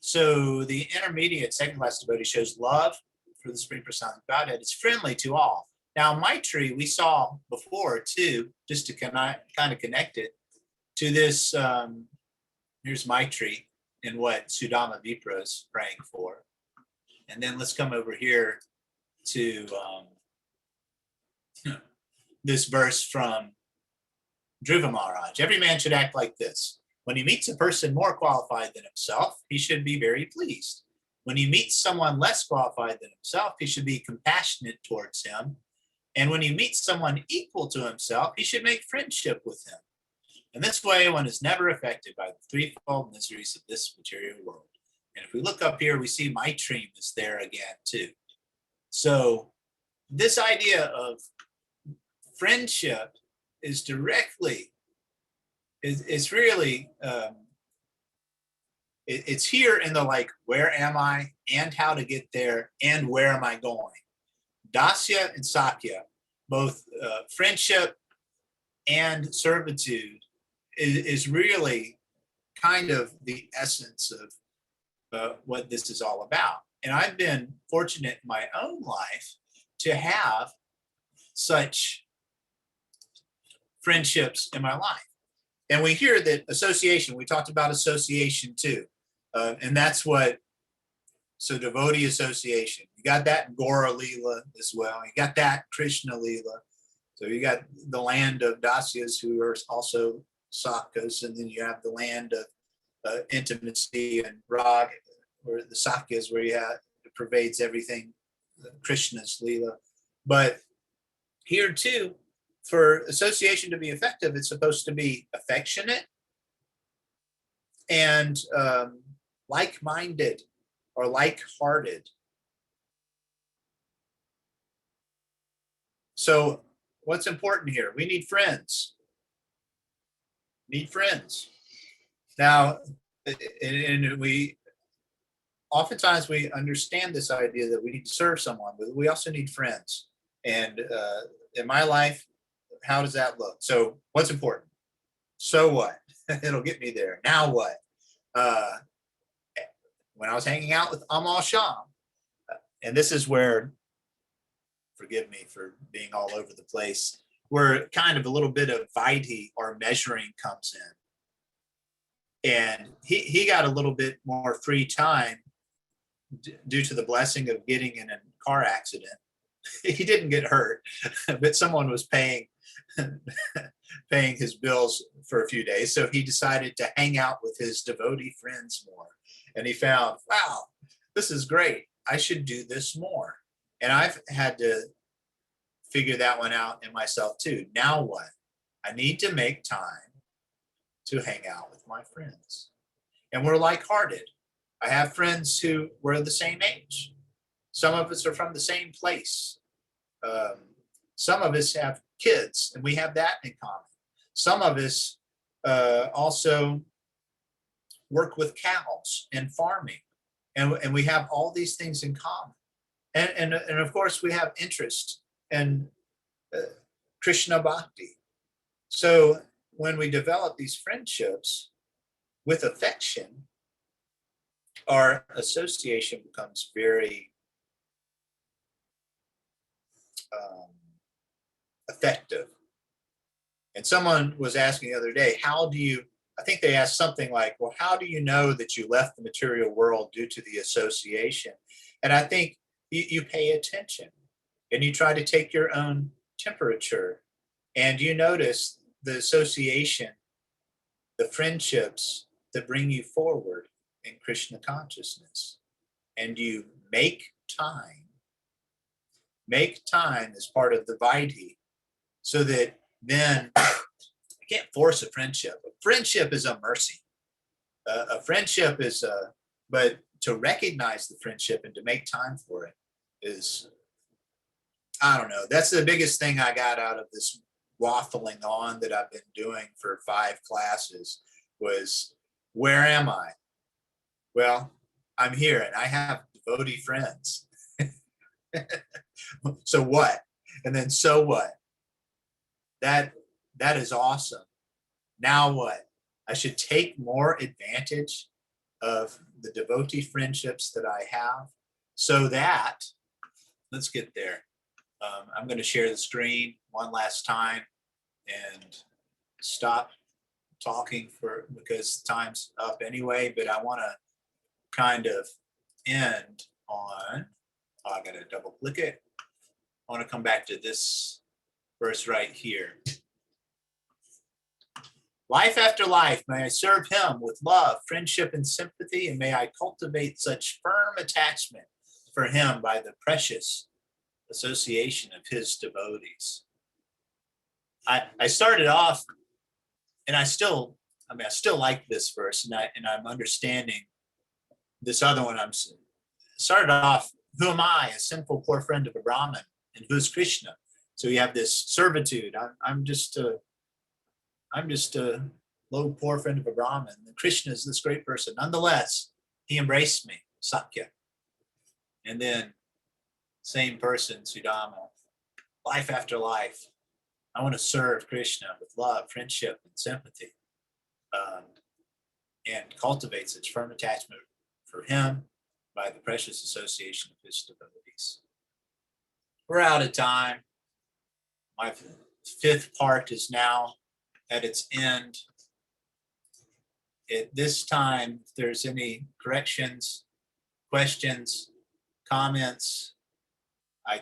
So the intermediate second class devotee shows love for the Supreme Personality of Godhead. It's friendly to all. Now, Maitri, we saw before too, just to kind of connect it to this. Here's Maitri and what Sudama Vipra is praying for. And then let's come over here to this verse from Dhruva Maharaj. Every man should act like this. When he meets a person more qualified than himself, he should be very pleased. When he meets someone less qualified than himself, he should be compassionate towards him. And when he meets someone equal to himself, he should make friendship with him. In this way, one is never affected by the threefold miseries of this material world. And if we look up here, we see Maitri is there again too. So this idea of friendship is directly, it's really, it's here in the like, where am I and how to get there and where am I going? Dasya and Sakhya, both friendship and servitude is really kind of the essence of what this is all about. And I've been fortunate in my own life to have such friendships in my life. And we hear that association, we talked about association too. And that's what, so devotee association, you got that in Gora Leela as well. You got that Krishna Leela. So you got the land of Dasyas who are also Sakhyas, and then you have the land of intimacy and Raga, or the Sakhyas, where you have, it pervades everything, Krishna's Leela. But here too, for association to be effective, it's supposed to be affectionate and like-minded or like-hearted. So what's important here? We need friends. Need friends. Now, and we oftentimes we understand this idea that we need to serve someone, but we also need friends. And in my life, how does that look? So what's important? So what? It'll get me there. Now what? When I was hanging out with Amal Sham, and this is where, forgive me for being all over the place, where kind of a little bit of Vaidhi or measuring comes in. And he got a little bit more free time due to the blessing of getting in a car accident. He didn't get hurt, but someone was paying his bills for a few days. So he decided to hang out with his devotee friends more. And he found, wow, this is great. I should do this more. And I've had to figure that one out in myself too. Now what? I need to make time to hang out with my friends. And we're like-hearted. I have friends who were the same age. Some of us are from the same place. Some of us have kids, and we have that in common. Some of us also work with cows and farming. And we have all these things in common. And of course, we have interest in Krishna Bhakti. So when we develop these friendships with affection, our association becomes very effective. And someone was asking the other day, how do you, I think they asked something like, well, how do you know that you left the material world due to the association? And I think you pay attention and you try to take your own temperature and you notice the association, the friendships that bring you forward in Krishna consciousness. And you make time as part of the Vaidhi, so that then you can't force a friendship. A friendship is a mercy. A friendship is but to recognize the friendship and to make time for it is, I don't know. That's the biggest thing I got out of this waffling on that I've been doing for 5 classes was, where am I? Well, I'm here and I have devotee friends. So what? And then so what? That is awesome. Now what? I should take more advantage of the devotee friendships that I have, so that, let's get there. I'm going to share the screen one last time and stop talking because time's up anyway, but I want to kind of end on, I got to double click it. I want to come back to this verse right here. Life after life, may I serve him with love, friendship, and sympathy, and may I cultivate such firm attachment for him by the precious association of his devotees. I started off, and I still like this verse, and I'm understanding this other one. I'm started off, who am I, a sinful poor friend of a Brahmin, and who's Krishna? So you have this servitude. I'm just a low poor friend of a Brahmin. And Krishna is this great person. Nonetheless, he embraced me, Sakhya. And then same person, Sudama, life after life. I want to serve Krishna with love, friendship, and sympathy, and cultivate such firm attachment for him by the precious association of his devotees. We're out of time. My 5th part is now at its end. At this time, if there's any corrections, questions, comments, I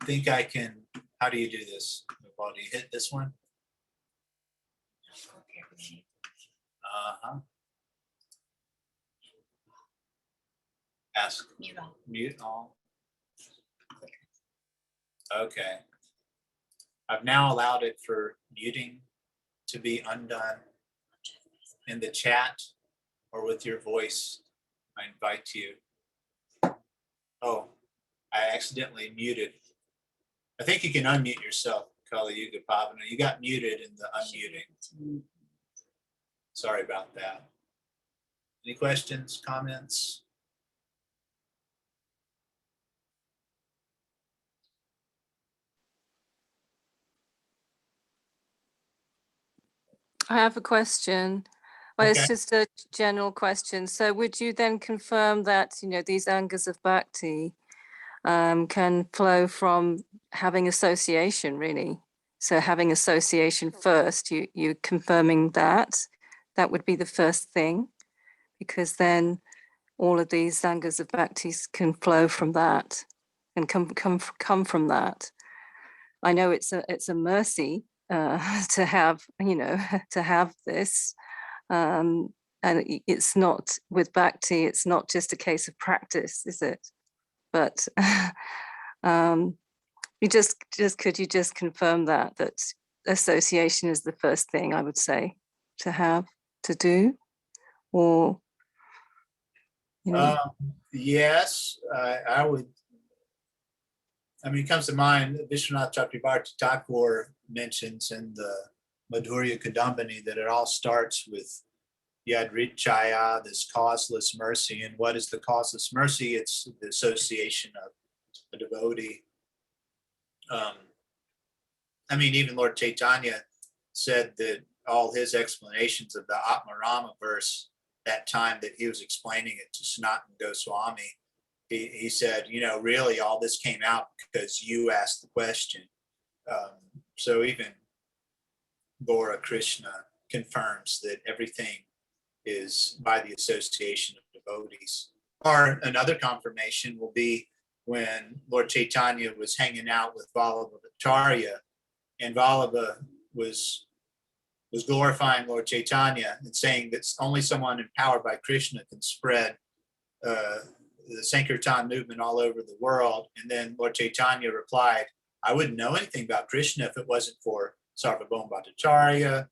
think I can, how do you do this? Well, do you hit this one? Uh-huh. Ask. Mute all. Mute all. Okay. I've now allowed it for muting to be undone. In the chat or with your voice, I invite you. Oh, I accidentally muted. I think you can unmute yourself, Kali Yuga Pavana. You got muted in the unmuting. Sorry about that. Any questions, comments? I have a question. Well, Okay. it's just a general question. So would you then confirm that, these angas of bhakti can flow from having association, really? So having association first, you confirming that would be the first thing, because then all of these angas of bhaktis can flow from that and come from that. I know it's a mercy to have, to have this. And it's not with bhakti, it's not just a case of practice, is it? But you could you just confirm that association is the first thing I would say to do, or yes, I would. I mean, it comes to mind, Vishwanath Chakrabarti Thakur mentions in the Madhurya Kadambini that it all starts with you had Richaya, this causeless mercy. And what is the causeless mercy? It's the association of a devotee. I mean, even Lord Chaitanya said that all his explanations of the Atmarama verse, that time that he was explaining it to Sanatana Goswami, he said, you know, really all this came out because you asked the question. So even Gora Krishna confirms that everything is by the association of devotees. Or another confirmation will be when Lord Chaitanya was hanging out with Vallabhacharya, and Vallabha was glorifying Lord Chaitanya and saying that only someone empowered by Krishna can spread the Sankirtan movement all over the world. And then Lord Chaitanya replied, I wouldn't know anything about Krishna if it wasn't for Sarvabhauma Bhattacharya,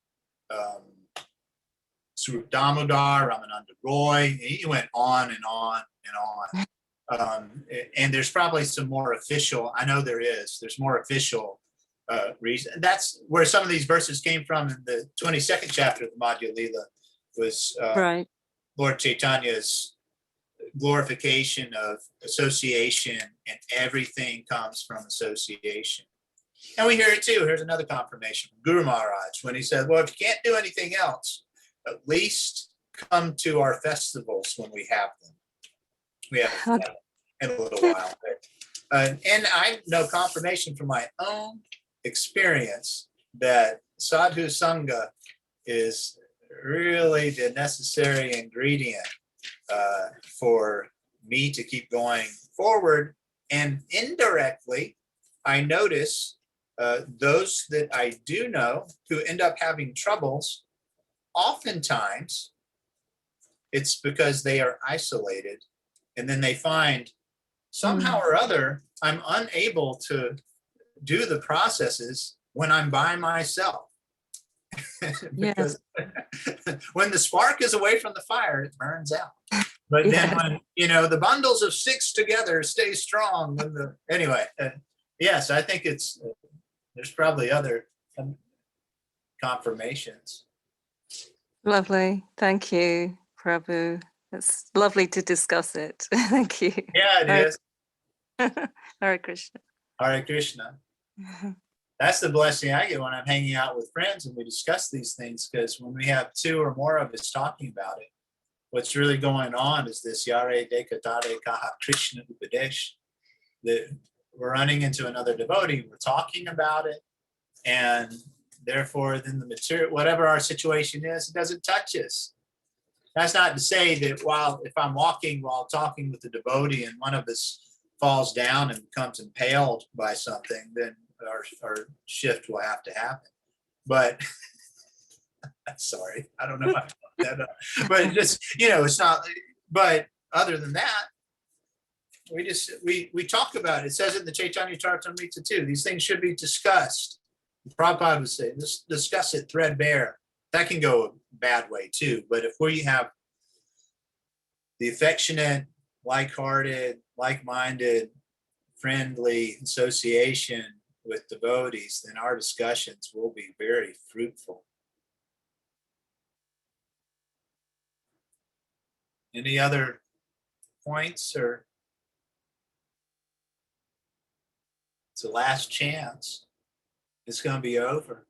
Swarup Damodar, Ramananda Roy. He went on and on and on. And there's probably some more official, I know there's more official reason. That's where some of these verses came from in the 22nd chapter of the Madhya Lila, was Right. Lord Chaitanya's glorification of association, and everything comes from association. And we hear it too. Here's another confirmation from Guru Maharaj when he said, well, if you can't do anything else, at least come to our festivals when we have them. We have that in a little while. And I know confirmation from my own experience that sadhu sangha is really the necessary ingredient for me to keep going forward. And indirectly, I notice those that I do know who end up having troubles, oftentimes it's because they are isolated, and then they find somehow or other I'm unable to do the processes when I'm by myself. Because when the spark is away from the fire, it burns out. But then when, you know, the bundles of six together stay strong. Anyway, yes, I think there's probably other confirmations. Lovely. Thank you, Prabhu. It's lovely to discuss it. Thank you. Yeah, it is. Hare Krishna. Hare Krishna. That's the blessing I get when I'm hanging out with friends and we discuss these things, because when we have two or more of us talking about it, what's really going on is this Yare Dekatare Kaha Krishna Upadesh, that we're running into another devotee, we're talking about it, and therefore then the material, whatever our situation is, it doesn't touch us. That's not to say that if I'm walking while talking with the devotee and one of us falls down and becomes impaled by something, then our shift will have to happen. But sorry, I don't know if I brought that up. But just, it's not, but other than that, we talk about it. It says it in the Chaitanya Charitamrita too. These things should be discussed. Prabhupada would say, discuss it threadbare. That can go a bad way too. But if we have the affectionate, like-hearted, like-minded, friendly association with devotees, then our discussions will be very fruitful. Any other points? Or it's the last chance. It's going to be over.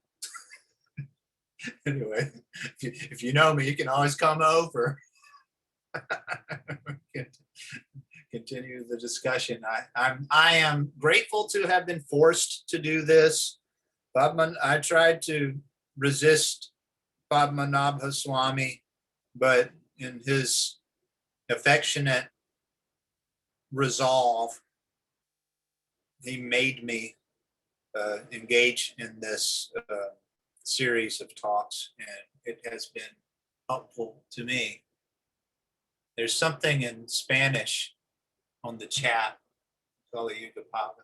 Anyway, if you know me, you can always come over. Continue the discussion. I am grateful to have been forced to do this. I tried to resist Padmanabha Swami, but in his affectionate resolve, he made me engage in this series of talks, and it has been helpful to me. There's something in Spanish on the chat. Kali Yuga Papa.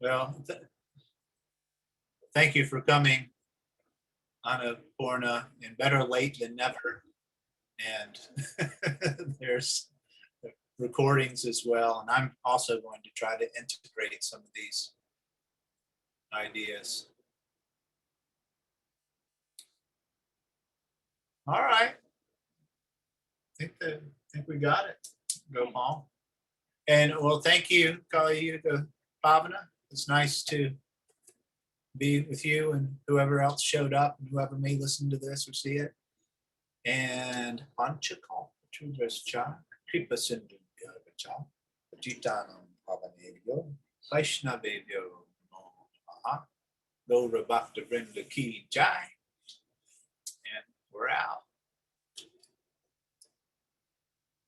Well, thank you for coming, Annapurna, and better late than never. And there's recordings as well. And I'm also going to try to integrate some of these ideas. All right. I think we got it. Go home. And well, thank you, Kaliyuga Bhavana. It's nice to be with you and whoever else showed up and whoever may listen to this or see it. And Panchakal, Chudrascha, Kripa Sindhu Gavacha, Jitanam Pavanebhyo, Vaishnavebhyo Namaha, Gaura Bhakta Vrinda Ki Jai. And we're out.